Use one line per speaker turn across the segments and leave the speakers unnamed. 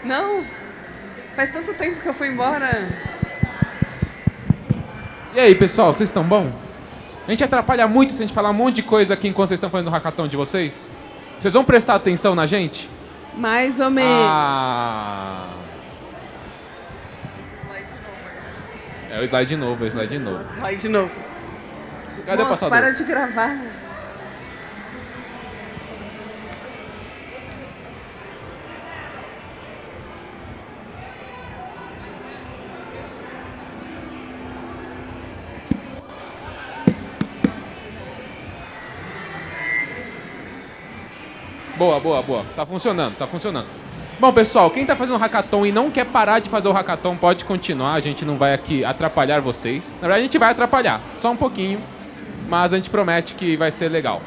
Não, faz tanto tempo que eu fui embora.
E aí, pessoal, vocês estão bom? A gente atrapalha muito se a gente falar um monte de coisa aqui enquanto vocês estão fazendo o hackathon de vocês? Vocês vão prestar atenção na gente?
Mais ou menos.
Ah. É o slide de novo, é o slide de novo.
Vai de novo.
Cadê o
Moço,
passador?
para de gravar.
Boa, boa, boa. Tá funcionando, tá funcionando. Bom, pessoal, quem tá fazendo o hackathon e não quer parar de fazer o hackathon, pode continuar. A gente não vai aqui atrapalhar vocês. Na verdade, a gente vai atrapalhar, só um pouquinho. Mas a gente promete que vai ser legal.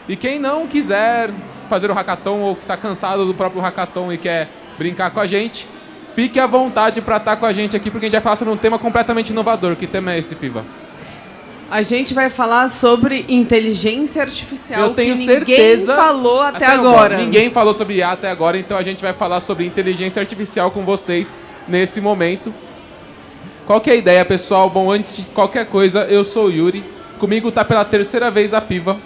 E quem não quiser fazer o hackathon ou que está cansado do próprio hackathon e quer brincar com a gente, fique à vontade para estar com a gente aqui, porque a gente vai falar sobre um tema completamente inovador. Que tema é esse, Piva?
A gente vai falar sobre inteligência artificial.
Eu tenho
que
certeza.
Ninguém falou até agora.
Ninguém falou sobre IA até agora, então a gente vai falar sobre inteligência artificial com vocês nesse momento. Qual que é a ideia, pessoal? Bom, antes de qualquer coisa, eu sou o Yuri. Comigo tá pela terceira vez a Piva.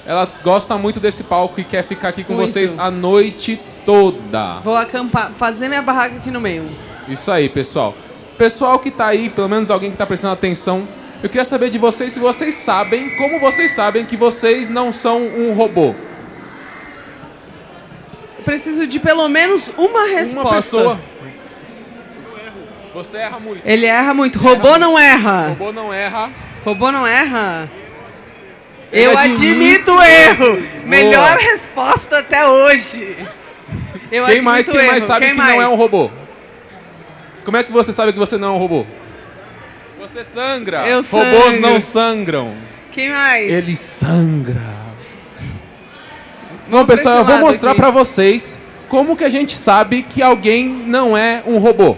Ela gosta muito desse palco e quer ficar aqui com
Muito.
vocês a noite toda.
Vou acampar, fazer minha barraca aqui no meio.
Isso aí, pessoal. Pessoal que tá aí, pelo menos alguém que tá prestando atenção, eu queria saber de vocês se vocês sabem, como vocês sabem que vocês não são um robô.
Eu preciso de pelo menos uma resposta.
Uma pessoa. Você erra muito.
Ele erra muito. Robô não erra.
Robô não erra.
Robô não erra?
Ele
Eu
admite
admito o erro.
Boa.
Melhor resposta até hoje. Eu
Quem mais
erro.
sabe
Quem
que
mais?
não é um robô? Como é que você sabe que você não é um robô? Você sangra.
Eu
Robôs
sangro.
não sangram.
Quem mais?
Ele sangra. Bom,
Vamos pra
pessoal,
esse
eu vou
lado
mostrar
aqui.
pra vocês como que a gente sabe que alguém não é um robô.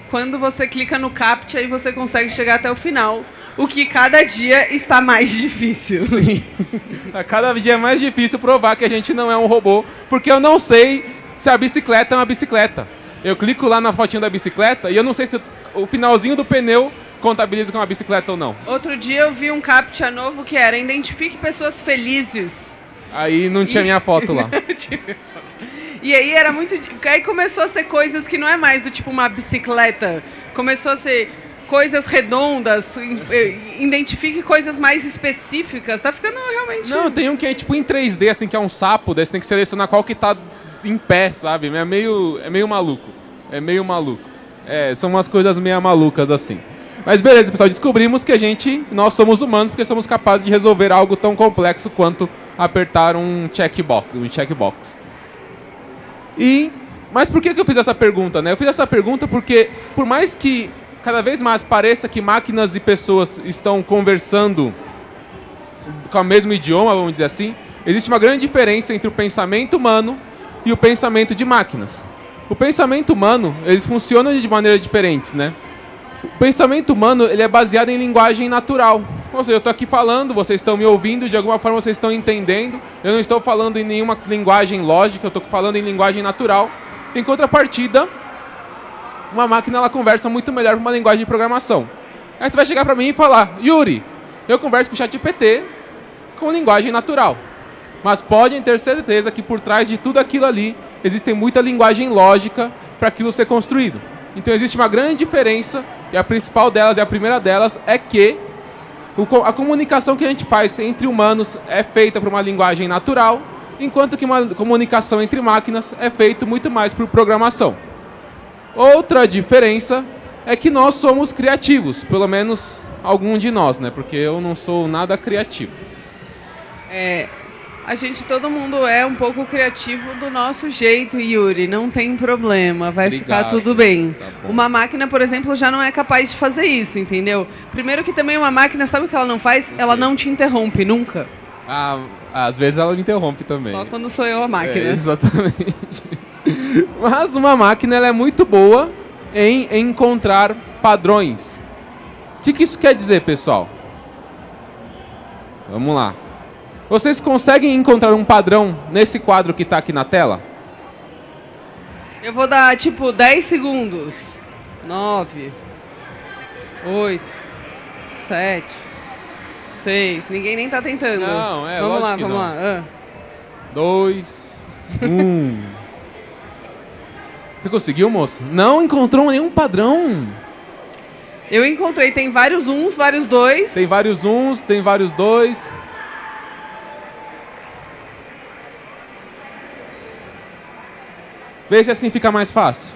Quando você clica no CAPTCHA e você consegue chegar até o final, o que cada dia está mais difícil.
Sim. A cada dia é mais difícil provar que a gente não é um robô, porque eu não sei se a bicicleta é uma bicicleta. Eu clico lá na fotinha da bicicleta e eu não sei se o finalzinho do pneu contabiliza com uma bicicleta ou não.
Outro dia eu vi um CAPTCHA novo que era identifique pessoas felizes.
Aí não tinha minha foto lá.
E aí era muito... Aí começou a ser coisas que não é mais do tipo uma bicicleta. Começou a ser coisas redondas, identifique coisas mais específicas. Tá ficando realmente...
Não, tem um que é tipo em 3D, assim, que é um sapo, daí você tem que selecionar qual que tá em pé, sabe? É meio maluco. É meio maluco. É, são umas coisas meio malucas assim. Mas beleza, pessoal, descobrimos que nós somos humanos porque somos capazes de resolver algo tão complexo quanto apertar um checkbox. Mas por que eu fiz essa pergunta, né? Eu fiz essa pergunta porque, por mais que cada vez mais pareça que máquinas e pessoas estão conversando com o mesmo idioma, vamos dizer assim, existe uma grande diferença entre o pensamento humano e o pensamento de máquinas. O pensamento humano, eles funcionam de maneiras diferentes, né? O pensamento humano, ele é baseado em linguagem natural. Ou seja, eu estou aqui falando, vocês estão me ouvindo, de alguma forma vocês estão entendendo. Eu não estou falando em nenhuma linguagem lógica, eu estou falando em linguagem natural. Em contrapartida, uma máquina ela conversa muito melhor com uma linguagem de programação. Aí você vai chegar para mim e falar, Yuri, eu converso com o ChatGPT com linguagem natural. Mas podem ter certeza que por trás de tudo aquilo ali, existe muita linguagem lógica para aquilo ser construído. Então existe uma grande diferença, e a principal delas, e a primeira delas, é que a comunicação que a gente faz entre humanos é feita por uma linguagem natural, enquanto que uma comunicação entre máquinas é feita muito mais por programação. Outra diferença é que nós somos criativos, pelo menos algum de nós, né? Porque eu não sou nada criativo.
Todo mundo é um pouco criativo do nosso jeito, Yuri. Não tem problema, vai ficar tudo bem.
Tá
Uma máquina, por exemplo, já não é capaz de fazer isso, entendeu? Primeiro que também uma máquina, sabe o que ela não faz? Ela não te interrompe, nunca.
Ah, às vezes ela me interrompe também.
Só quando sou eu a máquina.
Exatamente. Mas uma máquina ela é muito boa em encontrar padrões. O que isso quer dizer, pessoal? Vamos lá. Vocês conseguem encontrar um padrão nesse quadro que está aqui na tela?
Eu vou dar, tipo, 10 segundos. 9, 8, 7, 6. Ninguém nem tá tentando.
Não,
vamos lá,
lógico que
vamos
não.
lá.
2, 1. Você conseguiu, moço? Não encontrou nenhum padrão.
Eu encontrei, tem vários uns, vários dois.
Tem vários uns, tem vários dois. Vê se assim fica mais fácil.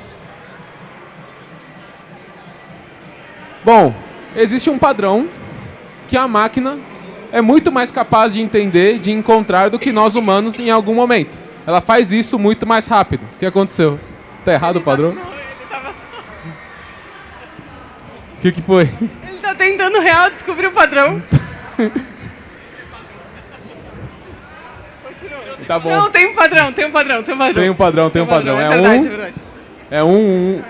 Bom, existe um padrão que a máquina é muito mais capaz de entender, de encontrar do que nós humanos em algum momento. Ela faz isso muito mais rápido. O que aconteceu? Tá errado o padrão?
Não, ele tava só...
O que foi?
Ele tá tentando real descobrir o padrão.
Tá bom.
Não, tem um padrão, tem um padrão, tem um padrão.
Tem um padrão, tem um padrão.
É verdade, é verdade.
É 1,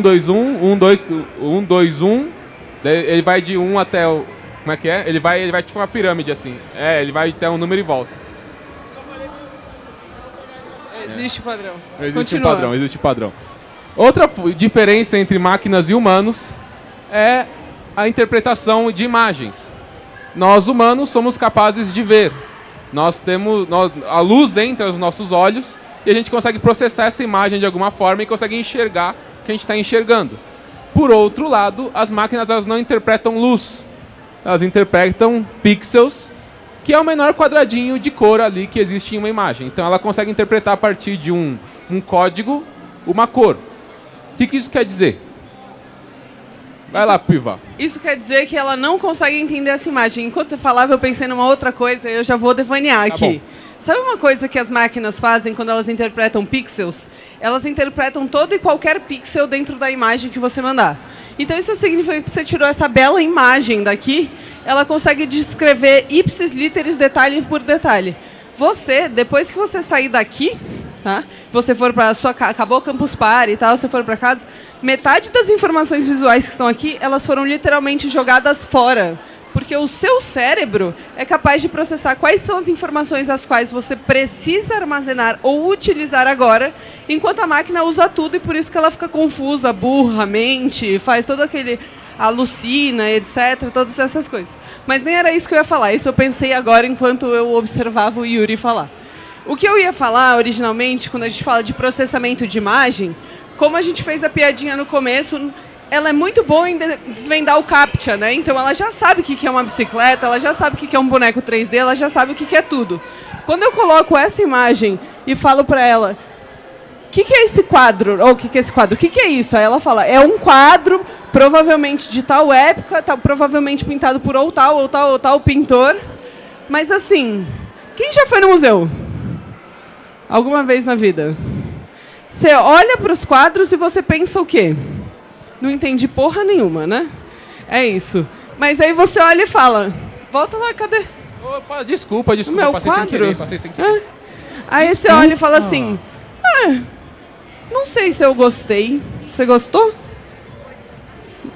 2, 1, 1, 2, 1, 2, 1. Ele vai de 1 até o... Como é que é? Ele vai tipo uma pirâmide assim. Ele vai até um número e volta.
Existe o padrão.
Existe um padrão, existe um padrão. Outra diferença entre máquinas e humanos é a interpretação de imagens. Nós humanos somos capazes de ver. A luz entra nos nossos olhos e a gente consegue processar essa imagem de alguma forma e consegue enxergar o que a gente está enxergando. Por outro lado, as máquinas elas não interpretam luz. Elas interpretam pixels, que é o menor quadradinho de cor ali que existe em uma imagem. Então ela consegue interpretar a partir de um código uma cor. O que isso quer dizer? Vai lá, Piva.
Isso quer dizer que ela não consegue entender essa imagem. Enquanto você falava, eu pensei numa outra coisa, eu já vou devanear aqui.
Bom.
Sabe uma coisa que as máquinas fazem quando elas interpretam pixels? Elas interpretam todo e qualquer pixel dentro da imagem que você mandar. Então isso significa que você tirou essa bela imagem daqui, ela consegue descrever ipsis literis, detalhe por detalhe. Você, depois que você sair daqui, tá? Você for para sua acabou o Campus Party e tal, você for para casa, metade das informações visuais que estão aqui, elas foram literalmente jogadas fora, porque o seu cérebro é capaz de processar quais são as informações as quais você precisa armazenar ou utilizar agora, enquanto a máquina usa tudo e por isso que ela fica confusa, burra, mente, faz todo aquele alucina, etc, todas essas coisas. Mas nem era isso que eu ia falar, isso eu pensei agora enquanto eu observava o Yuri falar. O que eu ia falar originalmente, quando a gente fala de processamento de imagem, como a gente fez a piadinha no começo, ela é muito boa em desvendar o CAPTCHA, né? Então ela já sabe o que é uma bicicleta, ela já sabe o que é um boneco 3D, ela já sabe o que é tudo. Quando eu coloco essa imagem e falo para ela, o que é esse quadro? Ou o que é esse quadro? O que é isso? Aí ela fala, é um quadro, provavelmente de tal época, provavelmente pintado por ou tal pintor. Mas assim, quem já foi no museu? Alguma vez na vida? Você olha para os quadros e você pensa o quê? Não entendi porra nenhuma, né? É isso. Mas aí você olha e fala, volta lá, cadê?
Opa, desculpa,
meu
passei
quadro?
Sem querer.
Aí
Desculpa.
você olha e fala assim, não sei se eu gostei. Você gostou?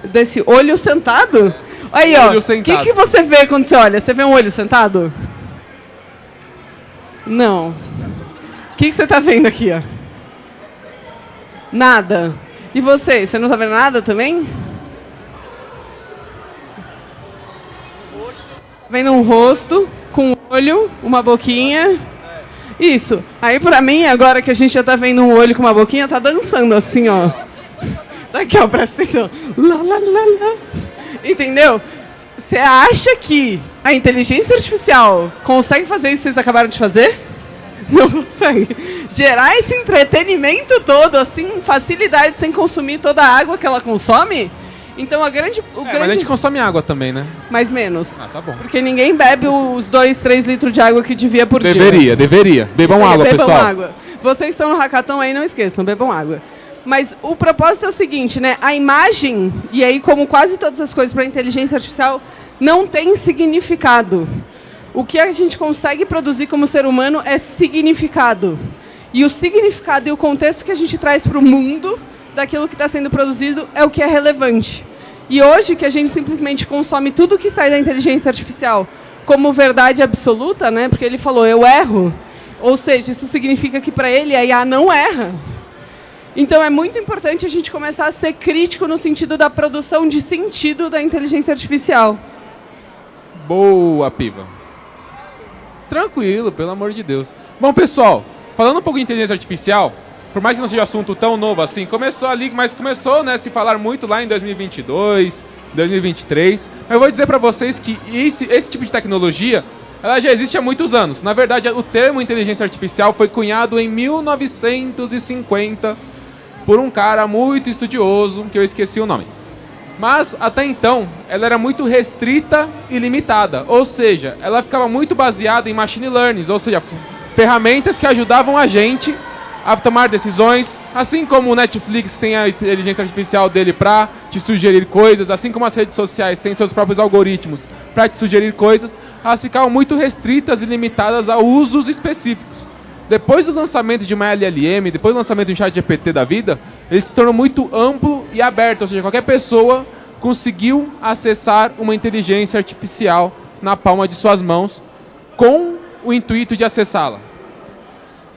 Desse olho sentado? Aí, ó, o que você vê quando você olha? Você vê um olho sentado? Não. O que você tá vendo aqui, ó? Nada. E você? Você não tá vendo nada também? Vendo um rosto, com um olho, uma boquinha. Isso. Aí pra mim, agora que a gente já tá vendo um olho com uma boquinha, tá dançando assim, ó. Tá aqui, ó, presta atenção. Lá, lá, lá, lá. Entendeu? Você acha que a inteligência artificial consegue fazer isso que vocês acabaram de fazer? Não consegue. Gerar esse entretenimento todo, assim, facilidade sem consumir toda a água que ela consome? Então
mas a gente consome água também, né?
Mais menos.
Ah, tá bom.
Porque ninguém bebe os 2, 3 litros de água que devia por dia.
Deveria. Bebam água, pessoal.
Bebam água. Vocês estão no hackathon aí, não esqueçam, bebam água. Mas o propósito é o seguinte, né? A imagem, e aí como quase todas as coisas para a inteligência artificial, não tem significado. O que a gente consegue produzir como ser humano é significado. E o significado e o contexto que a gente traz para o mundo daquilo que está sendo produzido é o que é relevante. E hoje que a gente simplesmente consome tudo que sai da inteligência artificial como verdade absoluta, né? Porque ele falou, eu erro. Ou seja, isso significa que para ele a IA não erra. Então é muito importante a gente começar a ser crítico no sentido da produção de sentido da inteligência artificial.
Boa, Piva. Tranquilo, pelo amor de Deus. Bom, pessoal, falando um pouco de inteligência artificial, por mais que não seja assunto tão novo assim, começou ali, mas começou, né, a se falar muito lá em 2022, 2023. Mas eu vou dizer para vocês que esse tipo de tecnologia, ela já existe há muitos anos. Na verdade, o termo inteligência artificial foi cunhado em 1950 por um cara muito estudioso, que eu esqueci o nome. Mas, até então, ela era muito restrita e limitada. Ou seja, ela ficava muito baseada em machine learning, ou seja, ferramentas que ajudavam a gente a tomar decisões, assim como o Netflix tem a inteligência artificial dele para te sugerir coisas, assim como as redes sociais têm seus próprios algoritmos para te sugerir coisas, elas ficavam muito restritas e limitadas a usos específicos. Depois do lançamento de uma LLM, depois do lançamento do ChatGPT da vida, ele se tornou muito amplo e aberto, ou seja, qualquer pessoa conseguiu acessar uma inteligência artificial na palma de suas mãos com o intuito de acessá-la.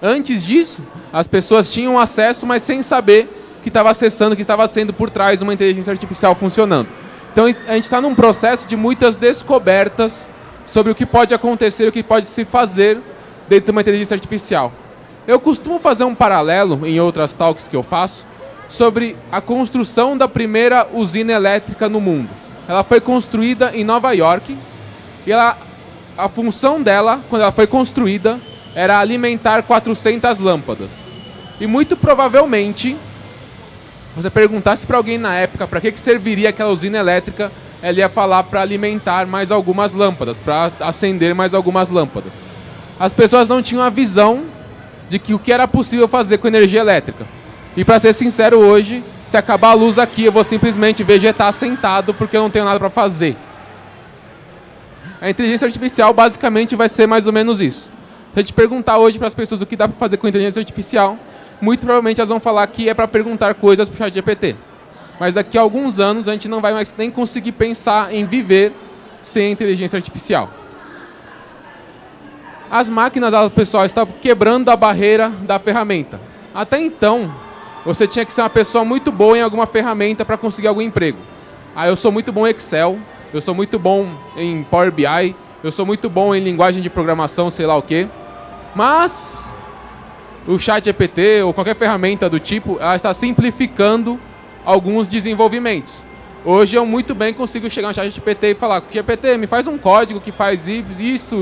Antes disso, as pessoas tinham acesso, mas sem saber que estava acessando, que estava sendo por trás de uma inteligência artificial funcionando. Então a gente está num processo de muitas descobertas sobre o que pode acontecer, o que pode se fazer dentro de uma inteligência artificial. Eu costumo fazer um paralelo, em outras talks que eu faço, sobre a construção da primeira usina elétrica no mundo. Ela foi construída em Nova York e a função dela, quando ela foi construída, era alimentar 400 lâmpadas. E muito provavelmente, se você perguntasse para alguém na época para que serviria aquela usina elétrica, ela ia falar para alimentar mais algumas lâmpadas, para acender mais algumas lâmpadas. As pessoas não tinham a visão de que o que era possível fazer com energia elétrica. E para ser sincero, hoje, se acabar a luz aqui, eu vou simplesmente vegetar sentado porque eu não tenho nada para fazer. A inteligência artificial basicamente vai ser mais ou menos isso. Se a gente perguntar hoje para as pessoas o que dá para fazer com inteligência artificial, muito provavelmente elas vão falar que é para perguntar coisas para o ChatGPT. Mas daqui a alguns anos a gente não vai mais nem conseguir pensar em viver sem inteligência artificial. As máquinas, pessoal, estão quebrando a barreira da ferramenta. Até então, você tinha que ser uma pessoa muito boa em alguma ferramenta para conseguir algum emprego. Eu sou muito bom em Excel, eu sou muito bom em Power BI, eu sou muito bom em linguagem de programação, sei lá o quê. Mas o ChatGPT ou qualquer ferramenta do tipo, ela está simplificando alguns desenvolvimentos. Hoje eu muito bem consigo chegar no ChatGPT e falar: GPT, me faz um código que faz isso.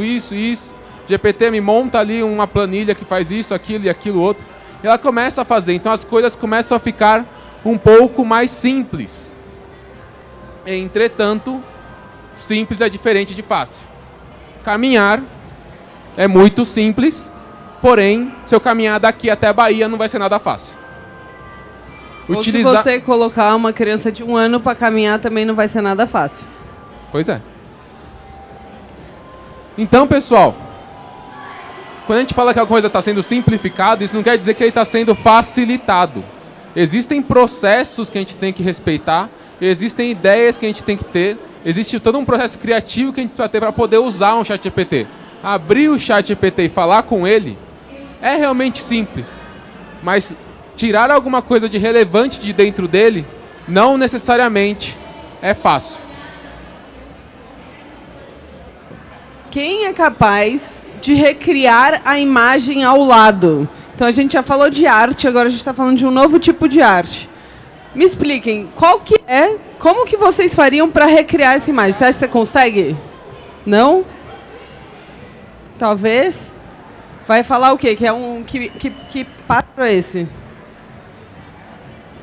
GPT, me monta ali uma planilha que faz isso, aquilo e aquilo outro. E ela começa a fazer, então as coisas começam a ficar um pouco mais simples. Entretanto, simples é diferente de fácil. Caminhar é muito simples, porém, se eu caminhar daqui até a Bahia não vai ser nada fácil.
Ou se você colocar uma criança de 1 ano para caminhar também não vai ser nada fácil.
Pois é. Então, pessoal, quando a gente fala que a coisa está sendo simplificada, isso não quer dizer que ele está sendo facilitado. Existem processos que a gente tem que respeitar, existem ideias que a gente tem que ter, existe todo um processo criativo que a gente precisa ter para poder usar um ChatGPT. Abrir o ChatGPT e falar com ele é realmente simples, mas tirar alguma coisa de relevante de dentro dele não necessariamente é fácil.
Quem é capaz de recriar a imagem ao lado? Então a gente já falou de arte, agora a gente está falando de um novo tipo de arte. Me expliquem, como que vocês fariam para recriar essa imagem? Você acha que você consegue? Não? Talvez? Vai falar o quê? Que é que pássaro é esse?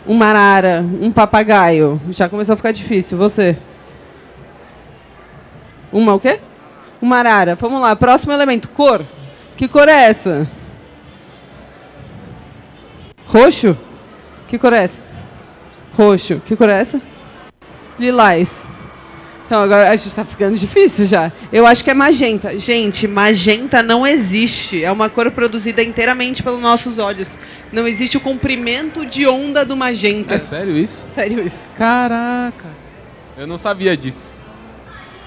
Uma arara, um papagaio. Já começou a ficar difícil. Você? Uma o quê? Uma arara. Vamos lá, próximo elemento. Cor. Que cor é essa? Roxo? Que cor é essa? Roxo. Que cor é essa? Lilás. Então, agora a gente está ficando difícil já. Eu acho que é magenta. Gente, magenta não existe. É uma cor produzida inteiramente pelos nossos olhos. Não existe o comprimento de onda do magenta.
É sério isso?
Sério isso.
Caraca. Eu não sabia disso.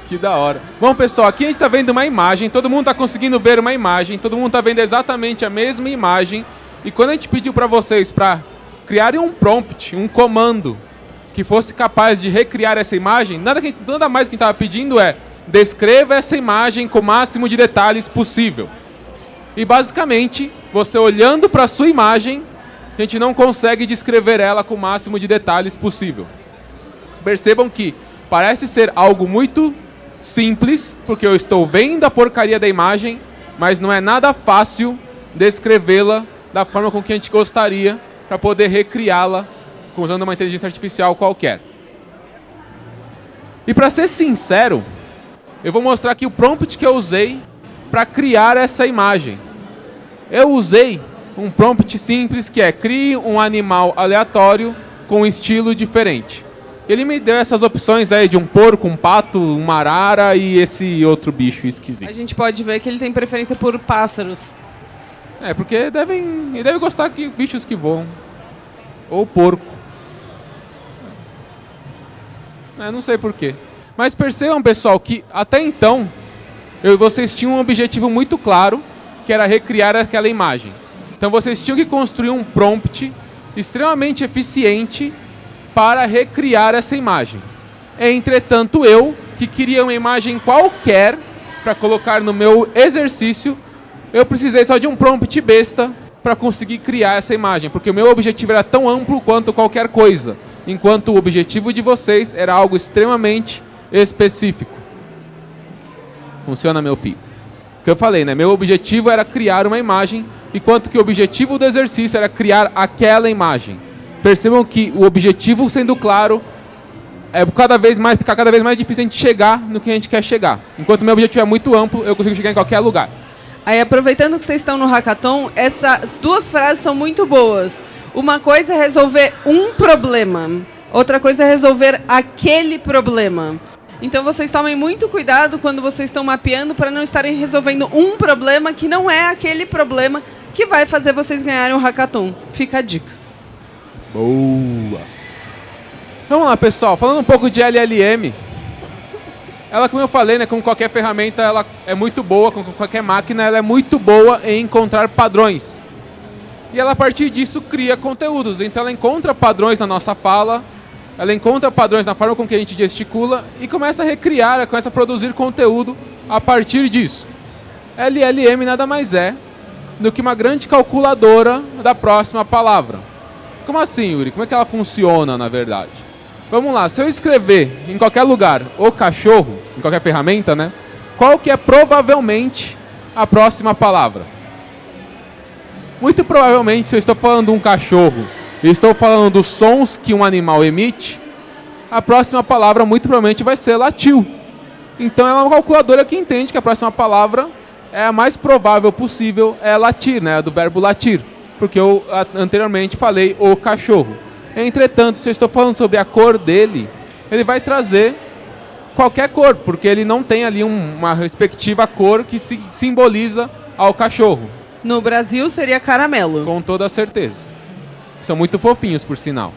Que da hora. Bom, pessoal, aqui a gente está vendo uma imagem. Todo mundo está conseguindo ver uma imagem. Todo mundo está vendo exatamente a mesma imagem. E quando a gente pediu para vocês para criarem um prompt, um comando, que fosse capaz de recriar essa imagem, nada mais que a gente estava pedindo é descreva essa imagem com o máximo de detalhes possível. E basicamente, você olhando para a sua imagem, a gente não consegue descrever ela com o máximo de detalhes possível. Percebam que parece ser algo muito simples, porque eu estou vendo a porcaria da imagem, mas não é nada fácil descrevê-la da forma com que a gente gostaria para poder recriá-la usando uma inteligência artificial qualquer. E para ser sincero, eu vou mostrar aqui o prompt que eu usei para criar essa imagem. Eu usei um prompt simples que é crie um animal aleatório com um estilo diferente. Ele me deu essas opções aí de um porco, um pato, uma arara e esse outro bicho esquisito.
A gente pode ver que ele tem preferência por pássaros.
É, porque ele deve gostar de bichos que voam. Ou porco. Não sei porquê. Mas percebam, pessoal, que até então vocês tinham um objetivo muito claro, que era recriar aquela imagem. Então vocês tinham que construir um prompt extremamente eficiente para recriar essa imagem. Entretanto, eu, que queria uma imagem qualquer para colocar no meu exercício, eu precisei só de um prompt besta para conseguir criar essa imagem, porque o meu objetivo era tão amplo quanto qualquer coisa, enquanto o objetivo de vocês era algo extremamente específico. Funciona, meu filho? O que eu falei, né? Meu objetivo era criar uma imagem, enquanto que o objetivo do exercício era criar aquela imagem. Percebam que o objetivo sendo claro fica cada vez mais difícil a gente chegar no que a gente quer chegar. Enquanto o meu objetivo é muito amplo, eu consigo chegar em qualquer lugar.
Aí, aproveitando que vocês estão no hackathon, essas duas frases são muito boas. Uma coisa é resolver um problema, outra coisa é resolver aquele problema. Então vocês tomem muito cuidado quando vocês estão mapeando para não estarem resolvendo um problema que não é aquele problema que vai fazer vocês ganharem o hackathon. Fica a dica.
Boa! Vamos lá, pessoal. Falando um pouco de LLM. Ela, como eu falei, né, como qualquer ferramenta, ela é muito boa, como qualquer máquina, ela é muito boa em encontrar padrões. E ela, a partir disso, cria conteúdos. Então, ela encontra padrões na nossa fala, ela encontra padrões na forma com que a gente gesticula e começa a recriar, começa a produzir conteúdo a partir disso. LLM nada mais é do que uma grande calculadora da próxima palavra. Como assim, Yuri? Como é que ela funciona, na verdade? Vamos lá, se eu escrever em qualquer lugar o cachorro, em qualquer ferramenta, né? Qual que é provavelmente a próxima palavra? Muito provavelmente, se eu estou falando de um cachorro e estou falando dos sons que um animal emite, a próxima palavra muito provavelmente vai ser latiu. Então ela é uma calculadora que entende que a próxima palavra é a mais provável possível, é latir, né? Do verbo latir. Porque eu anteriormente falei o cachorro. Entretanto, se eu estou falando sobre a cor dele, ele vai trazer qualquer cor, porque ele não tem ali uma respectiva cor que simboliza ao cachorro.
No Brasil seria caramelo.
Com toda certeza. São muito fofinhos, por sinal.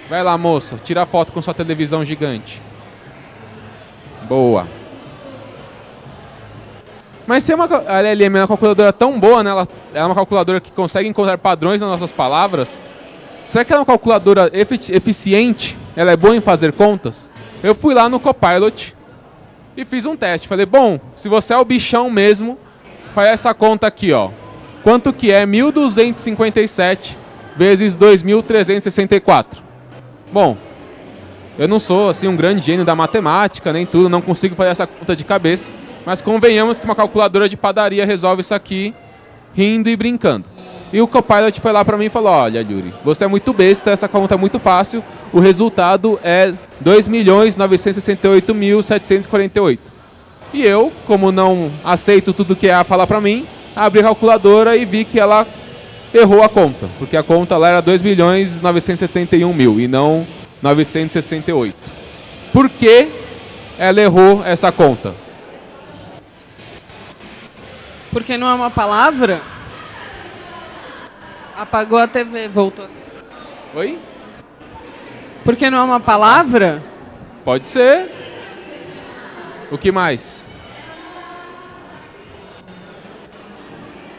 Vai lá, moça, tira a foto com sua televisão gigante. Boa. Mas se a LLM é uma calculadora tão boa, né, ela é uma calculadora que consegue encontrar padrões nas nossas palavras, será que ela é uma calculadora eficiente? Ela é boa em fazer contas? Eu fui lá no Copilot e fiz um teste. Falei, bom, se você é o bichão mesmo, faz essa conta aqui, ó. Quanto que é 1.257 vezes 2.364? Bom, eu não sou assim um grande gênio da matemática, nem tudo, não consigo fazer essa conta de cabeça, mas convenhamos que uma calculadora de padaria resolve isso aqui rindo e brincando. E o Copilot foi lá para mim e falou, olha, Yuri, você é muito besta, essa conta é muito fácil, o resultado é 2.968.748. E eu, como não aceito tudo que ela fala para mim, abri a calculadora e vi que ela errou a conta, porque a conta lá era 2.971.000 e não 968. Por que ela errou essa conta?
Porque não é uma palavra? Apagou a TV, voltou.
Oi?
Porque não é uma palavra?
Pode ser. O que mais?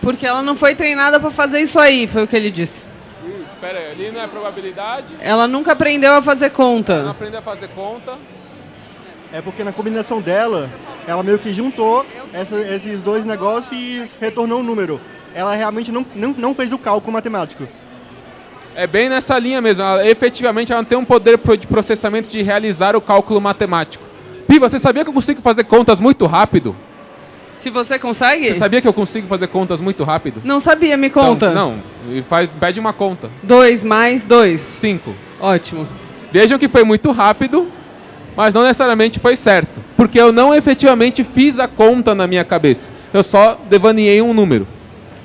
Porque ela não foi treinada para fazer isso aí, foi o que ele disse.
Isso, Espera aí, ali não é probabilidade.
Ela nunca aprendeu a fazer
Não
conta.
aprendeu a fazer conta.
É porque na combinação dela, ela meio que juntou esses dois negócios e retornou um número. Ela realmente não fez o cálculo matemático.
É bem nessa linha mesmo. Efetivamente, ela não tem um poder de processamento de realizar o cálculo matemático. Piva, você sabia que eu consigo fazer contas muito rápido?
Se você consegue?
Você sabia que eu consigo fazer contas muito rápido?
Não sabia, me conta.
Então, não, pede uma conta.
2 mais 2.
5.
Ótimo.
Vejam que foi muito rápido, mas não necessariamente foi certo. Porque eu não efetivamente fiz a conta na minha cabeça. Eu só devaneei um número.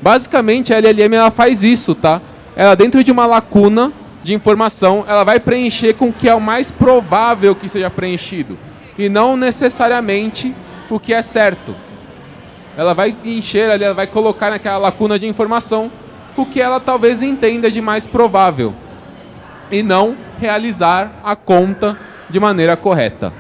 Basicamente, a LLM ela faz isso, tá? Ela, dentro de uma lacuna de informação, ela vai preencher com o que é o mais provável que seja preenchido. E não necessariamente o que é certo. Ela vai encher ali, ela vai colocar naquela lacuna de informação o que ela talvez entenda de mais provável. E não realizar a conta de maneira correta.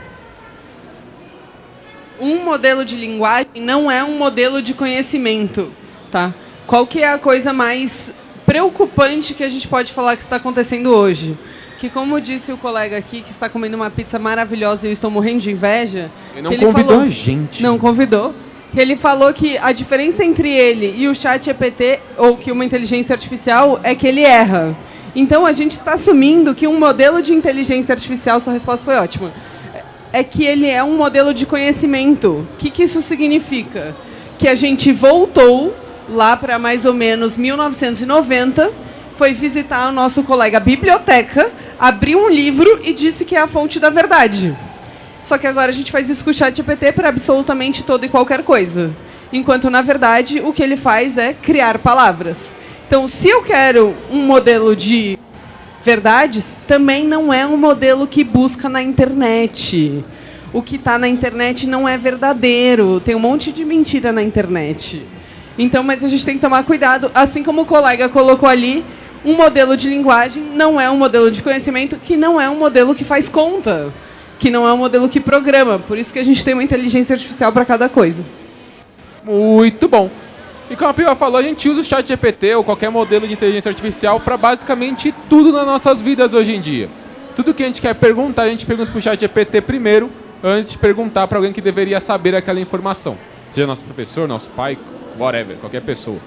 Um modelo de linguagem não é um modelo de conhecimento, tá? Qual que é a coisa mais preocupante que a gente pode falar que está acontecendo hoje? Que, como disse o colega aqui, que está comendo uma pizza maravilhosa e eu estou morrendo de inveja...
Ele não convidou a gente.
Não convidou. Que ele falou que a diferença entre ele e o ChatGPT, ou que uma inteligência artificial, é que ele erra. Então, a gente está assumindo que um modelo de inteligência artificial, sua resposta foi ótima, é que ele é um modelo de conhecimento. O que isso significa? Que a gente voltou lá para mais ou menos 1990, foi visitar o nosso colega biblioteca, abriu um livro e disse que é a fonte da verdade. Só que agora a gente faz isso com o ChatGPT para absolutamente toda e qualquer coisa. Enquanto, na verdade, o que ele faz é criar palavras. Então, se eu quero um modelo de verdades, também não é um modelo que busca na internet. O que está na internet não é verdadeiro. Tem um monte de mentira na internet. Então, mas a gente tem que tomar cuidado. Assim como o colega colocou ali, um modelo de linguagem não é um modelo de conhecimento, que não é um modelo que faz conta, que não é um modelo que programa. Por isso que a gente tem uma inteligência artificial para cada coisa.
Muito bom. E como a Piva falou, a gente usa o ChatGPT ou qualquer modelo de inteligência artificial para basicamente tudo nas nossas vidas hoje em dia. Tudo que a gente quer perguntar, a gente pergunta para o ChatGPT primeiro, antes de perguntar para alguém que deveria saber aquela informação. Seja nosso professor, nosso pai, whatever, qualquer pessoa.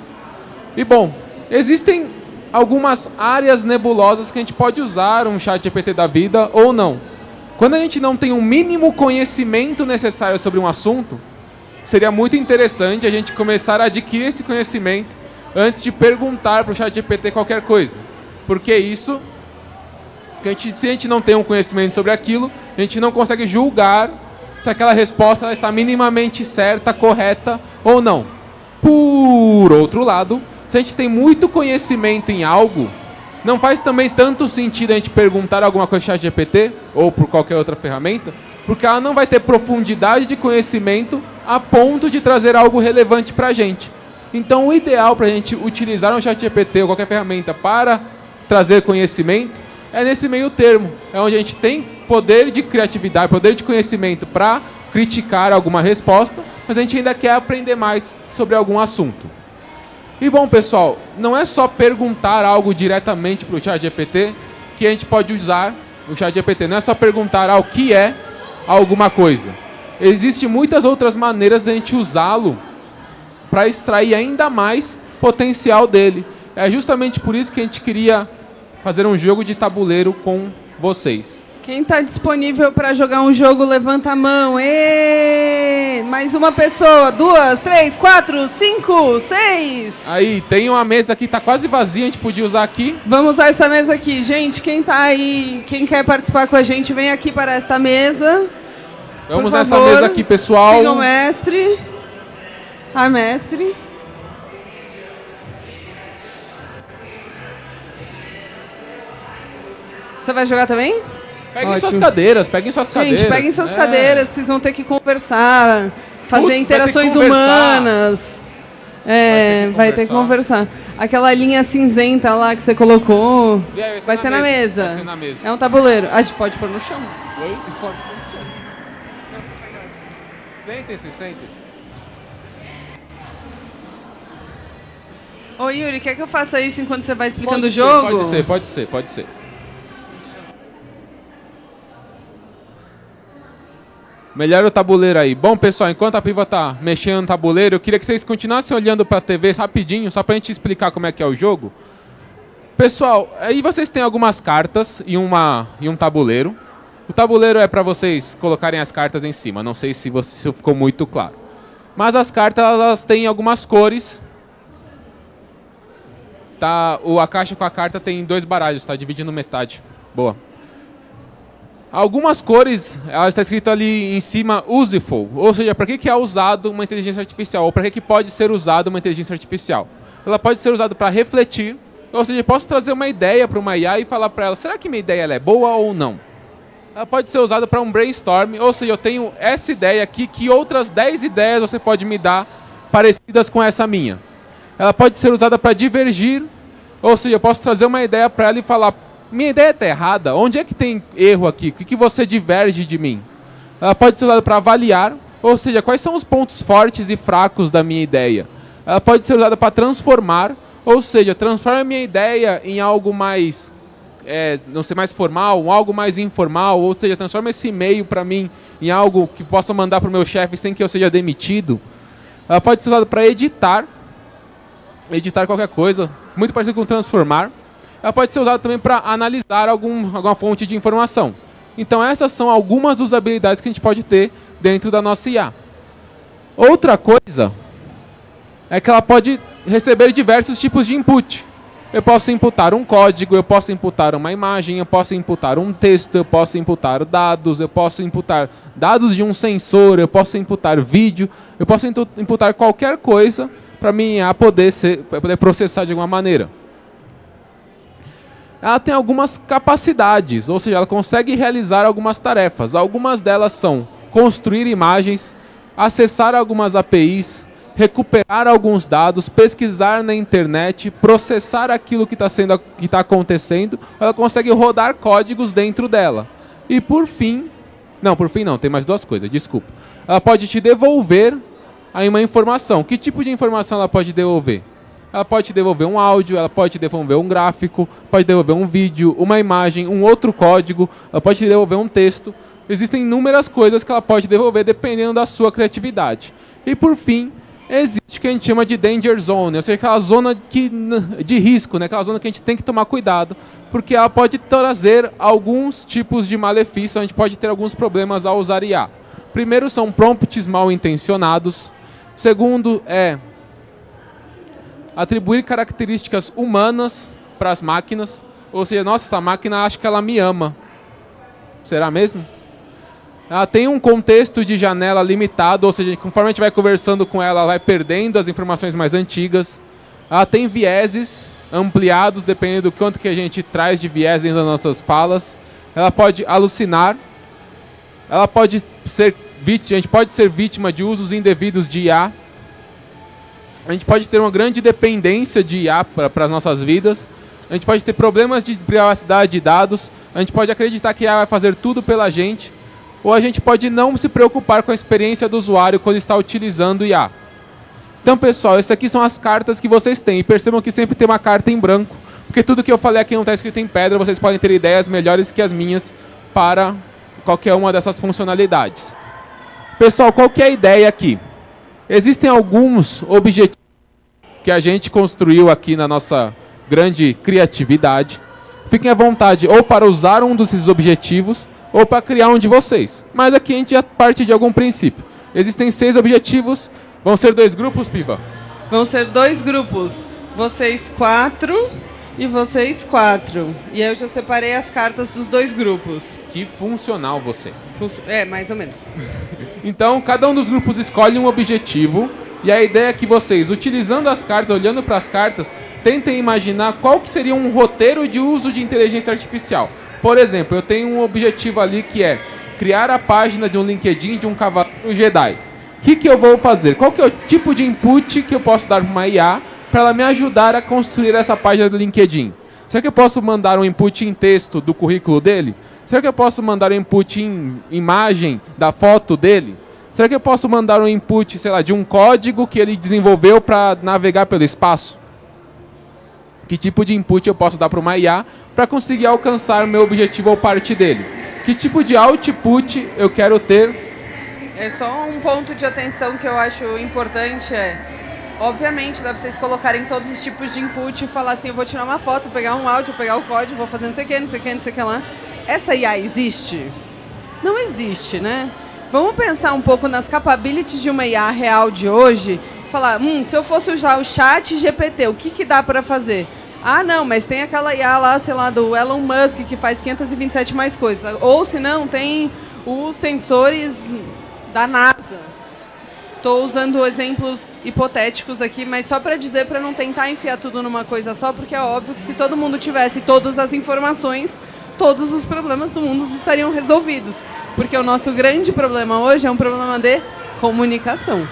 E bom, existem algumas áreas nebulosas que a gente pode usar um ChatGPT da vida ou não. Quando a gente não tem um mínimo conhecimento necessário sobre um assunto, seria muito interessante a gente começar a adquirir esse conhecimento antes de perguntar para o ChatGPT qualquer coisa. Porque isso, se a gente não tem um conhecimento sobre aquilo, a gente não consegue julgar se aquela resposta ela está minimamente certa, correta ou não. Por outro lado, se a gente tem muito conhecimento em algo, não faz também tanto sentido a gente perguntar alguma coisa para o ChatGPT ou por qualquer outra ferramenta, porque ela não vai ter profundidade de conhecimento a ponto de trazer algo relevante para a gente. Então, o ideal para a gente utilizar um ChatGPT ou qualquer ferramenta para trazer conhecimento é nesse meio termo. É onde a gente tem poder de criatividade, poder de conhecimento para criticar alguma resposta, mas a gente ainda quer aprender mais sobre algum assunto. E bom, pessoal, não é só perguntar algo diretamente para o ChatGPT que a gente pode usar o ChatGPT. Não é só perguntar o que é alguma coisa. Existem muitas outras maneiras de a gente usá-lo para extrair ainda mais potencial dele. É justamente por isso que a gente queria fazer um jogo de tabuleiro com vocês.
Quem está disponível para jogar um jogo, levanta a mão. Êêêê! Mais uma pessoa. 2, 3, 4, 5, 6.
Aí, tem uma mesa aqui, está quase vazia, a gente podia usar aqui.
Vamos usar essa mesa aqui. Gente, quem está aí, quem quer participar com a gente, vem aqui para esta mesa.
Vamos nessa mesa aqui, pessoal.
Siga o mestre. A mestre. Você vai jogar também?
Peguem suas cadeiras, peguem suas cadeiras.
Gente, peguem suas cadeiras, vocês vão ter que conversar, fazer interações
vai ter que
humanas. Vai ter que conversar. Aquela linha cinzenta lá que você colocou, vai ser na mesa.
Vai ser na mesa.
É um tabuleiro. A gente pode pôr no chão.
Oi? A gente pode pôr no chão. Sentem-se, sentem-se.
Ô Yuri, quer que eu faça isso enquanto você vai explicando
Pode
o
ser,
jogo?
pode ser. Melhora o tabuleiro aí. Bom, pessoal, enquanto a Piva tá mexendo no tabuleiro, eu queria que vocês continuassem olhando para a TV rapidinho, só para a gente explicar como é que é o jogo. Pessoal, aí vocês têm algumas cartas e um tabuleiro. O tabuleiro é para vocês colocarem as cartas em cima. Não sei se ficou muito claro. Mas as cartas, elas têm algumas cores. Tá, a caixa com a carta tem 2 baralhos, tá dividindo metade. Boa. Algumas cores, ela está escrito ali em cima useful, ou seja, para que é usado uma inteligência artificial, ou para que pode ser usado uma inteligência artificial. Ela pode ser usada para refletir, ou seja, eu posso trazer uma ideia para uma IA e falar para ela, será que minha ideia ela é boa ou não? Ela pode ser usada para um brainstorm, ou seja, eu tenho essa ideia aqui, que outras 10 ideias você pode me dar parecidas com essa minha. Ela pode ser usada para divergir, ou seja, eu posso trazer uma ideia para ela e falar, minha ideia está errada, onde é que tem erro aqui? O que você diverge de mim? Ela pode ser usada para avaliar, ou seja, quais são os pontos fortes e fracos da minha ideia. Ela pode ser usada para transformar, ou seja, transforma a minha ideia em algo mais, não sei, mais formal, algo mais informal, ou seja, transforma esse e-mail para mim em algo que possa mandar para o meu chefe sem que eu seja demitido. Ela pode ser usada para editar qualquer coisa, muito parecido com transformar. Ela pode ser usada também para analisar alguma fonte de informação. Então essas são algumas usabilidades que a gente pode ter dentro da nossa IA. Outra coisa é que ela pode receber diversos tipos de input. Eu posso imputar um código, eu posso imputar uma imagem, eu posso imputar um texto, eu posso imputar dados, eu posso imputar dados de um sensor, eu posso imputar vídeo, eu posso imputar qualquer coisa para minha IA poder processar de alguma maneira. Ela tem algumas capacidades, ou seja, ela consegue realizar algumas tarefas. Algumas delas são construir imagens, acessar algumas APIs, recuperar alguns dados, pesquisar na internet, processar aquilo que está acontecendo. Ela consegue rodar códigos dentro dela. E por fim não, tem mais 2 coisas, desculpa. Ela pode te devolver aí uma informação. Que tipo de informação ela pode devolver? Ela pode devolver um áudio, ela pode devolver um gráfico, pode devolver um vídeo, uma imagem, um outro código, ela pode devolver um texto. Existem inúmeras coisas que ela pode devolver dependendo da sua criatividade. E por fim, existe o que a gente chama de danger zone, ou seja, aquela zona de risco, né? Aquela zona que a gente tem que tomar cuidado, porque ela pode trazer alguns tipos de malefício, a gente pode ter alguns problemas ao usar IA. Primeiro são prompts mal intencionados. Segundo é atribuir características humanas para as máquinas, ou seja, nossa, essa máquina acha que ela me ama. Será mesmo? Ela tem um contexto de janela limitado, ou seja, conforme a gente vai conversando com ela, ela vai perdendo as informações mais antigas. Ela tem vieses ampliados, dependendo do quanto que a gente traz de viés dentro das nossas falas. Ela pode alucinar. Ela pode ser vítima, a gente pode ser vítima de usos indevidos de IA. A gente pode ter uma grande dependência de IA para as nossas vidas. A gente pode ter problemas de privacidade de dados. A gente pode acreditar que a IA vai fazer tudo pela gente. Ou a gente pode não se preocupar com a experiência do usuário quando está utilizando o IA. Então, pessoal, essas aqui são as cartas que vocês têm. E percebam que sempre tem uma carta em branco. Porque tudo que eu falei aqui não está escrito em pedra. Vocês podem ter ideias melhores que as minhas para qualquer uma dessas funcionalidades. Pessoal, qual que é a ideia aqui? Existem alguns objetivos que a gente construiu aqui na nossa grande criatividade. Fiquem à vontade ou para usar um desses objetivos ou para criar um de vocês. Mas aqui a gente já parte de algum princípio. Existem 6 objetivos. Vão ser 2 grupos, Piva?
Vão ser 2 grupos. Vocês 4 e vocês 4. E aí eu já separei as cartas dos 2 grupos.
Que funcional você.
Mais ou menos.
Então, cada um dos grupos escolhe um objetivo. E a ideia é que vocês, utilizando as cartas, olhando para as cartas, tentem imaginar qual que seria um roteiro de uso de inteligência artificial. Por exemplo, eu tenho um objetivo ali que é criar a página de um LinkedIn de um cavaleiro Jedi. O que eu vou fazer? Qual que é o tipo de input que eu posso dar para uma IA para ela me ajudar a construir essa página do LinkedIn? Será que eu posso mandar um input em texto do currículo dele? Será que eu posso mandar um input em imagem da foto dele? Será que eu posso mandar um input, sei lá, de um código que ele desenvolveu para navegar pelo espaço? Que tipo de input eu posso dar para uma IA para conseguir alcançar o meu objetivo ou parte dele? Que tipo de output eu quero ter?
É só um ponto de atenção que eu acho importante obviamente, dá pra vocês colocarem todos os tipos de input e falar assim, eu vou tirar uma foto, pegar um áudio, pegar o código, vou fazer não sei o que, não sei o que, não sei o que lá. Essa IA existe? Não existe, né? Vamos pensar um pouco nas capabilities de uma IA real de hoje. Falar, se eu fosse usar o chat GPT, o que dá pra fazer? Ah, não, mas tem aquela IA lá, sei lá, do Elon Musk, que faz 527 mais coisas. Ou, se não, tem os sensores da NASA. Estou usando exemplos hipotéticos aqui, mas só para dizer, para não tentar enfiar tudo numa coisa só, porque é óbvio que se todo mundo tivesse todas as informações, todos os problemas do mundo estariam resolvidos. Porque o nosso grande problema hoje é um problema de comunicação.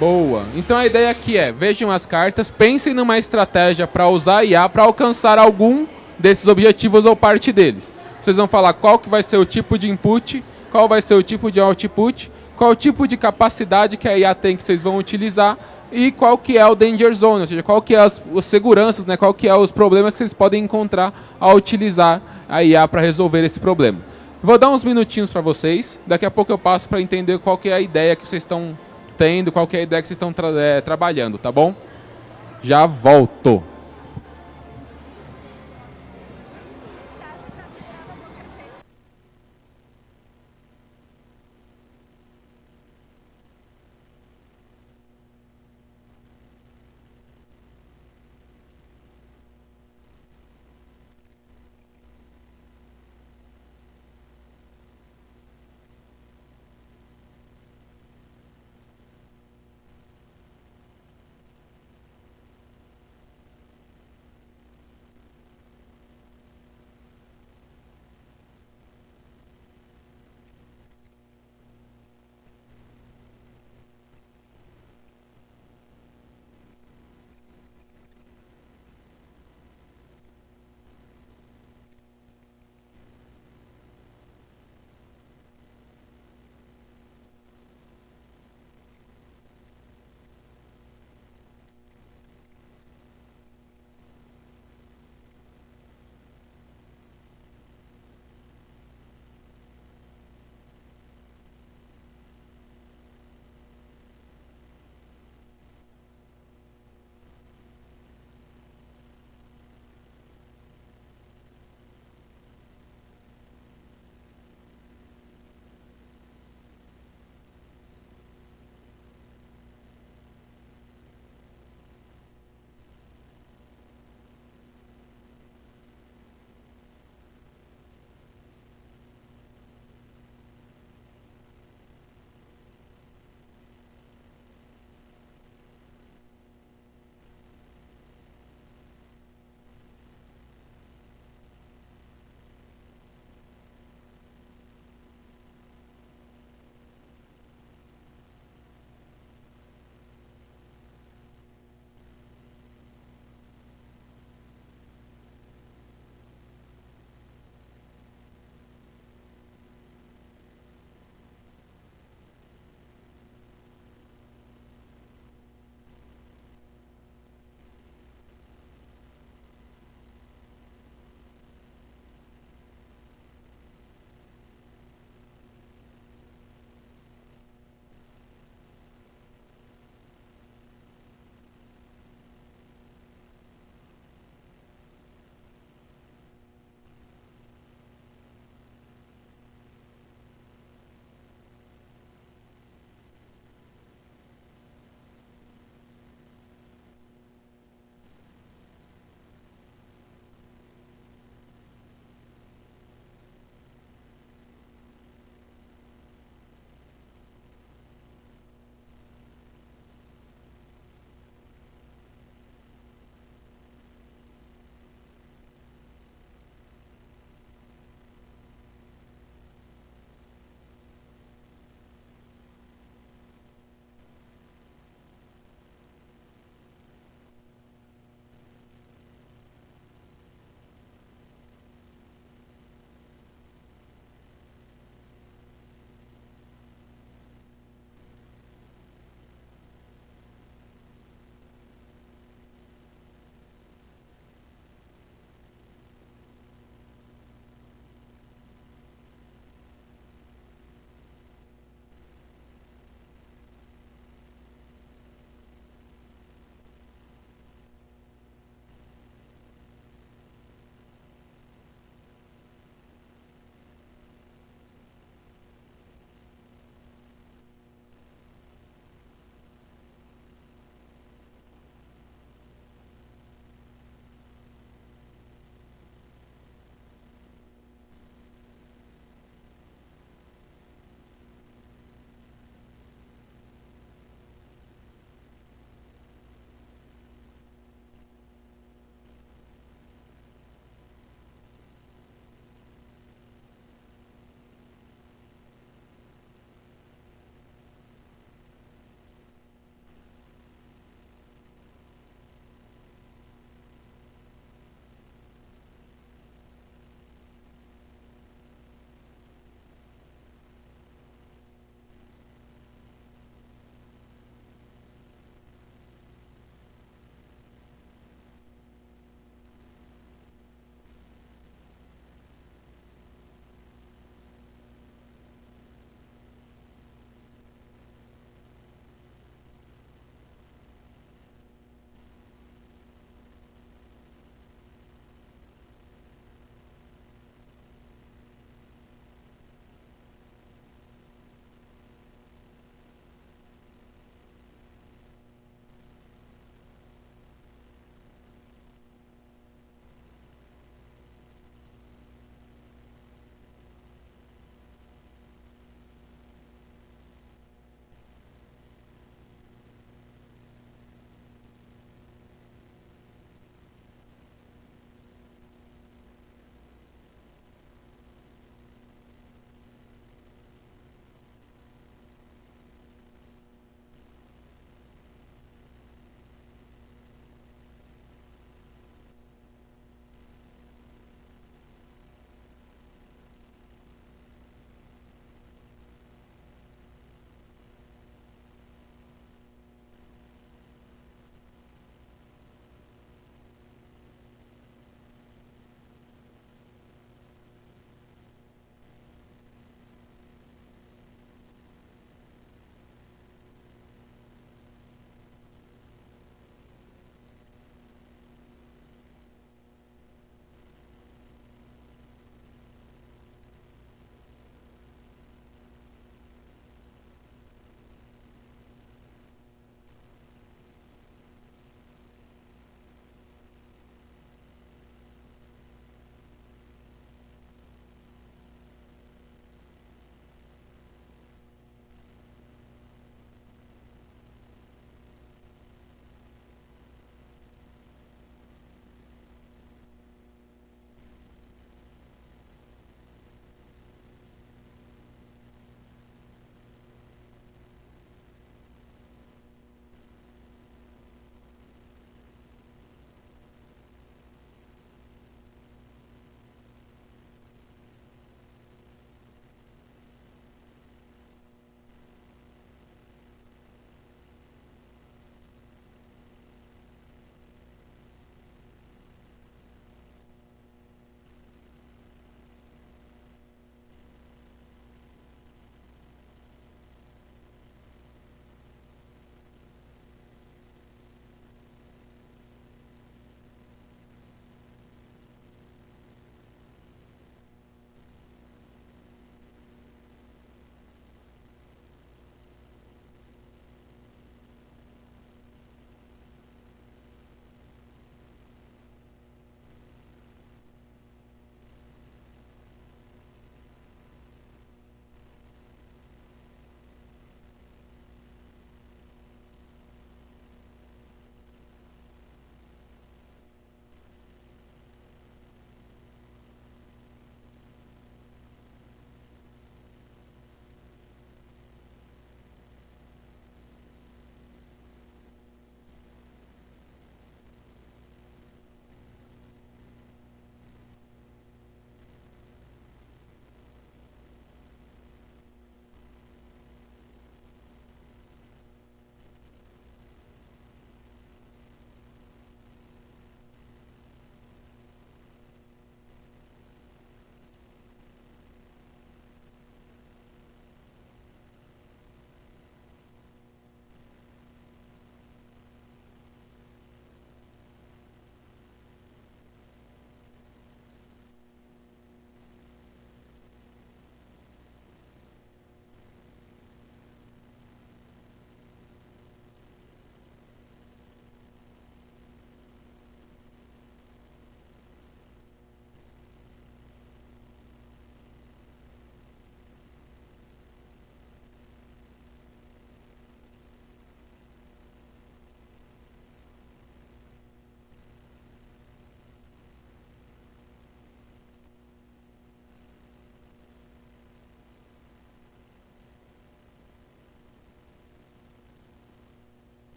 Boa. Então a ideia aqui é, vejam as cartas, pensem numa estratégia para usar a IA para alcançar algum desses objetivos ou parte deles. Vocês vão falar qual que vai ser o tipo de input, qual vai ser o tipo de output, qual o tipo de capacidade que a IA tem que vocês vão utilizar e qual que é o danger zone, ou seja, qual que é as seguranças, né, qual que é os problemas que vocês podem encontrar ao utilizar a IA para resolver esse problema. Vou dar uns minutinhos para vocês, daqui a pouco eu passo para entender qual que é a ideia que vocês estão tendo, qual que é a ideia que vocês estão trabalhando, tá bom? Já volto.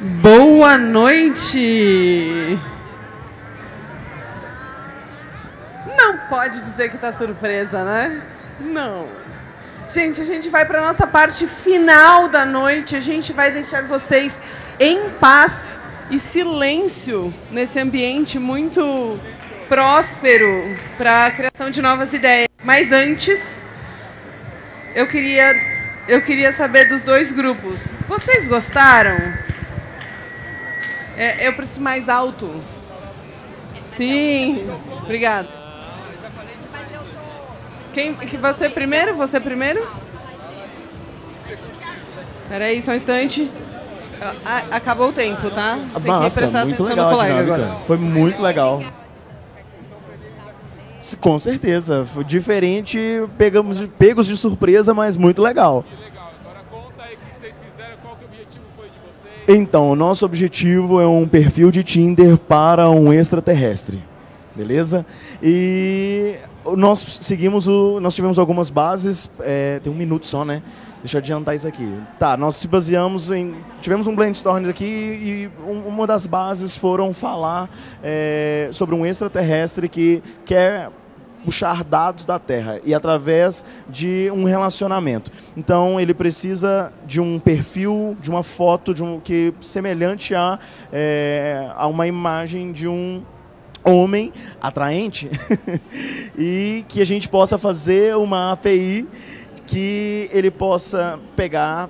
Boa noite! Não pode dizer que tá surpresa, né? Não. Gente, a gente vai para nossa parte final da noite. A gente vai deixar vocês em paz e silêncio nesse ambiente muito próspero para a criação de novas ideias. Mas antes, eu queria saber dos dois grupos. Vocês gostaram? Eu preciso mais alto. Sim, obrigada. Você primeiro? Você primeiro? Peraí, só um instante. Acabou o tempo, tá? Tem que prestar
muito
atenção
legal
no
a
colega
dinâmica.
agora.
Foi muito legal. Com certeza. Foi diferente, pegos de surpresa, mas muito legal.
Que legal. Agora conta aí o que vocês fizeram, qual que o objetivo foi de vocês?
Então, o nosso objetivo é um perfil de Tinder para um extraterrestre. Beleza? E nós tivemos algumas bases, tem um minuto só, né? Deixa eu adiantar isso aqui. Tá, nós se baseamos tivemos um brainstorming aqui e uma das bases foram falar sobre um extraterrestre que quer puxar dados da Terra e através de um relacionamento. Então ele precisa de um perfil, de uma foto, que semelhante a uma imagem de um homem atraente e que a gente possa fazer uma API que ele possa pegar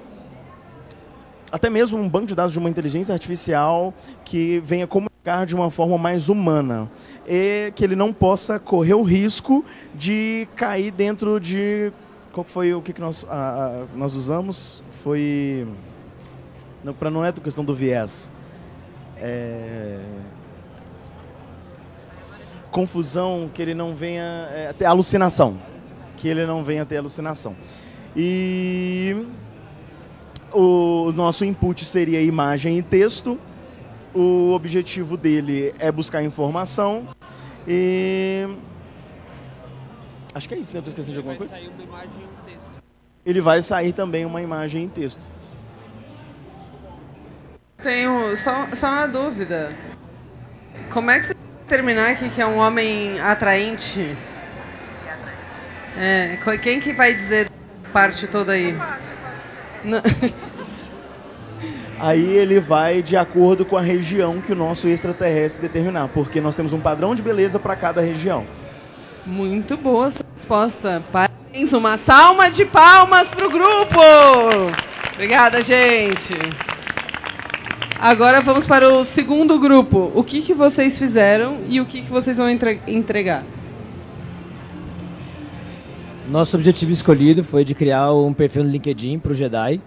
até mesmo um banco de dados de uma inteligência artificial que venha comunicar de uma forma mais humana e que ele não possa correr o risco de cair dentro de... Qual foi o que nós usamos? Foi... Não é questão do viés. Confusão, que ele não venha ter alucinação. Que ele não venha ter alucinação. E o nosso input seria imagem e texto. O objetivo dele é buscar informação. E acho que é isso, né? Eu estou esquecendo de alguma coisa?
Vai sair uma imagem e um texto.
Ele vai sair também uma imagem e texto.
Tenho só uma dúvida. Como é que você vai terminar aqui que é um homem atraente? Quem que vai dizer a parte toda aí? Não.
Aí ele vai de acordo com a região que o nosso extraterrestre determinar, porque nós temos um padrão de beleza para cada região.
Muito boa a sua resposta. Parabéns, uma salva de palmas para o grupo. Obrigada, gente. Agora vamos para o segundo grupo. O que vocês fizeram e o que vocês vão entregar?
Nosso objetivo escolhido foi de criar um perfil no LinkedIn para o Jedi.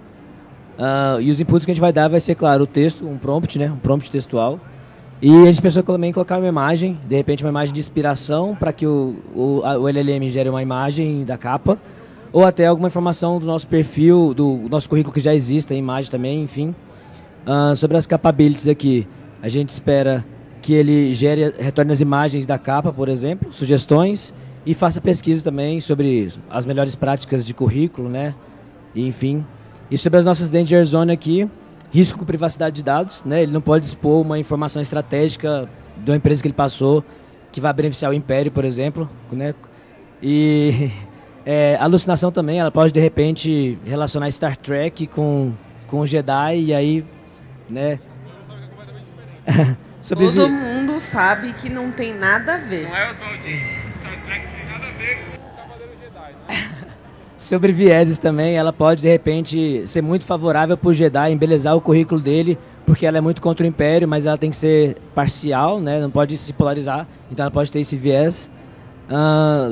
E os inputs que a gente vai dar vai ser, claro, o texto, um prompt, né? Um prompt textual. E a gente pensou também em colocar uma imagem, de repente uma imagem de inspiração para que o LLM gere uma imagem da capa, ou até alguma informação do nosso perfil, do nosso currículo que já existe, a imagem também, enfim. Sobre as capabilities aqui, a gente espera que ele retorne as imagens da capa, por exemplo, sugestões, e faça pesquisa também sobre as melhores práticas de currículo, né? E, enfim. E sobre as nossas danger zone aqui, risco com privacidade de dados, né? Ele não pode expor uma informação estratégica de uma empresa que ele passou, que vai beneficiar o Império, por exemplo, né? E alucinação também, ela pode de repente relacionar Star Trek com o Jedi e aí, né?
Todo mundo sabe que não tem nada a ver.
Não é os malditos. Star Trek não tem nada a ver com o Cavaleiro Jedi, né?
Sobre vieses também, ela pode de repente ser muito favorável para o Jedi, embelezar o currículo dele, porque ela é muito contra o Império, mas ela tem que ser parcial, né? Não pode se polarizar, então ela pode ter esse viés.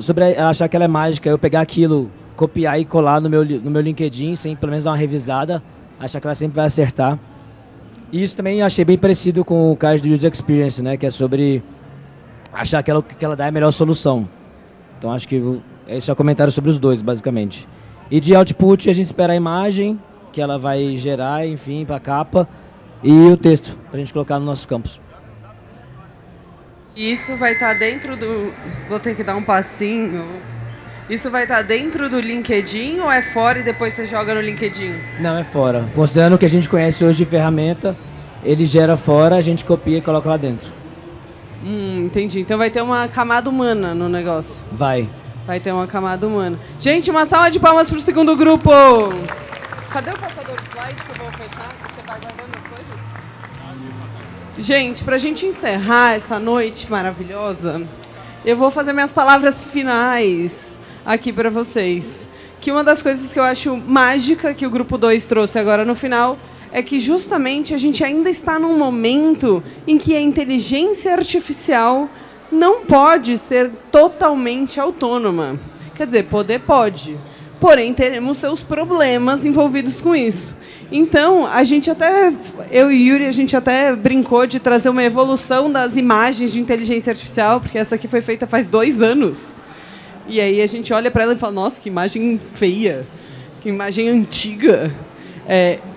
Sobre ela achar que ela é mágica, eu pegar aquilo, copiar e colar no meu LinkedIn, sem pelo menos dar uma revisada, achar que ela sempre vai acertar. E isso também eu achei bem parecido com o caso do User Experience, né? Que é sobre achar que ela dá a melhor solução. Então acho que esse é o comentário sobre os dois, basicamente. E de output a gente espera a imagem, que ela vai gerar, enfim, para a capa, e o texto, para a gente colocar no nosso campus.
Isso vai estar dentro do... Vou ter que dar um passinho. Isso vai estar dentro do LinkedIn ou é fora e depois você joga no LinkedIn?
Não, é fora. Considerando o que a gente conhece hoje de ferramenta, ele gera fora, a gente copia e coloca lá dentro.
Entendi. Então vai ter uma camada humana no negócio.
Vai.
Vai ter uma camada humana. Gente, uma salva de palmas pro segundo grupo. Cadê o passador de slide que eu vou fechar? Você vai guardando as coisas? Gente, pra gente encerrar essa noite maravilhosa, eu vou fazer minhas palavras finais aqui pra vocês. Que uma das coisas que eu acho mágica que o grupo 2 trouxe agora no final é que justamente a gente ainda está num momento em que a inteligência artificial não pode ser totalmente autônoma. Quer dizer, poder pode, porém teremos seus problemas envolvidos com isso. Então, eu e Yuri, a gente até brincou de trazer uma evolução das imagens de inteligência artificial, porque essa aqui foi feita faz 2 anos. E aí a gente olha para ela e fala, nossa, que imagem feia, que imagem antiga.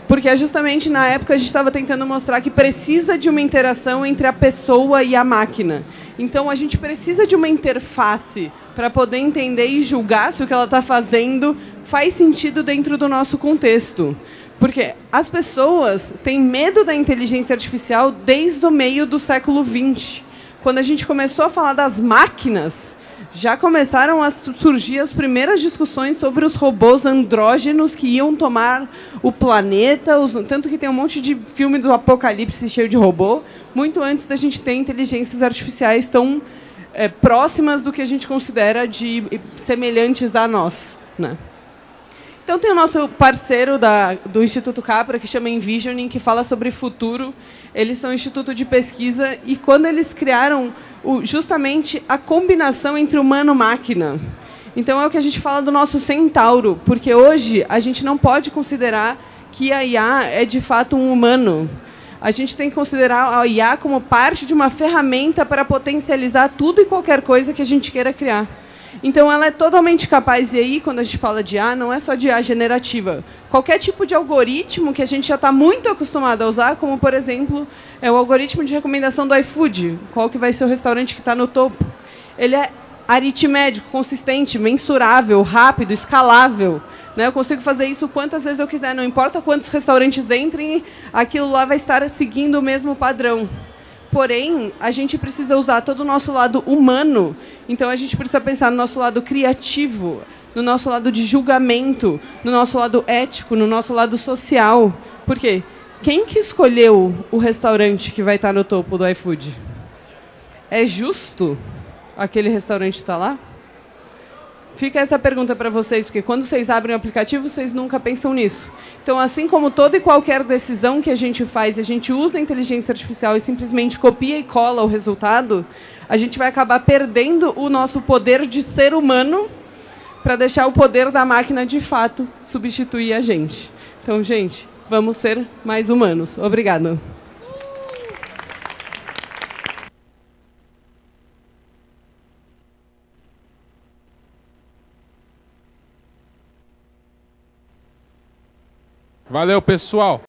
Porque é justamente na época a gente estava tentando mostrar que precisa de uma interação entre a pessoa e a máquina. Então a gente precisa de uma interface para poder entender e julgar se o que ela está fazendo faz sentido dentro do nosso contexto. Porque as pessoas têm medo da inteligência artificial desde o meio do século XX. Quando a gente começou a falar das máquinas, já começaram a surgir as primeiras discussões sobre os robôs andrógenos que iam tomar o planeta, tanto que tem um monte de filme do apocalipse cheio de robô, muito antes da gente ter inteligências artificiais tão próximas do que a gente considera de semelhantes a nós, né? Então tem o nosso parceiro do Instituto Capra, que chama Envisioning, que fala sobre futuro. Eles são um instituto de pesquisa e quando eles criaram justamente a combinação entre humano e máquina. Então é o que a gente fala do nosso centauro, porque hoje a gente não pode considerar que a IA é de fato um humano. A gente tem que considerar a IA como parte de uma ferramenta para potencializar tudo e qualquer coisa que a gente queira criar. Então, ela é totalmente capaz, e aí, quando a gente fala de IA, não é só de IA generativa. Qualquer tipo de algoritmo que a gente já está muito acostumado a usar, como, por exemplo, o algoritmo de recomendação do iFood, qual que vai ser o restaurante que está no topo. Ele é aritmético, consistente, mensurável, rápido, escalável. Né? Eu consigo fazer isso quantas vezes eu quiser, não importa quantos restaurantes entrem, aquilo lá vai estar seguindo o mesmo padrão. Porém, a gente precisa usar todo o nosso lado humano, então a gente precisa pensar no nosso lado criativo, no nosso lado de julgamento, no nosso lado ético, no nosso lado social. Por quê? Quem que escolheu o restaurante que vai estar no topo do iFood? É justo aquele restaurante estar lá? Fica essa pergunta para vocês, porque quando vocês abrem o aplicativo, vocês nunca pensam nisso. Então, assim como toda e qualquer decisão que a gente faz, a gente usa a inteligência artificial e simplesmente copia e cola o resultado, a gente vai acabar perdendo o nosso poder de ser humano para deixar o poder da máquina, de fato, substituir a gente. Então, gente, vamos ser mais humanos. Obrigada.
Valeu, pessoal.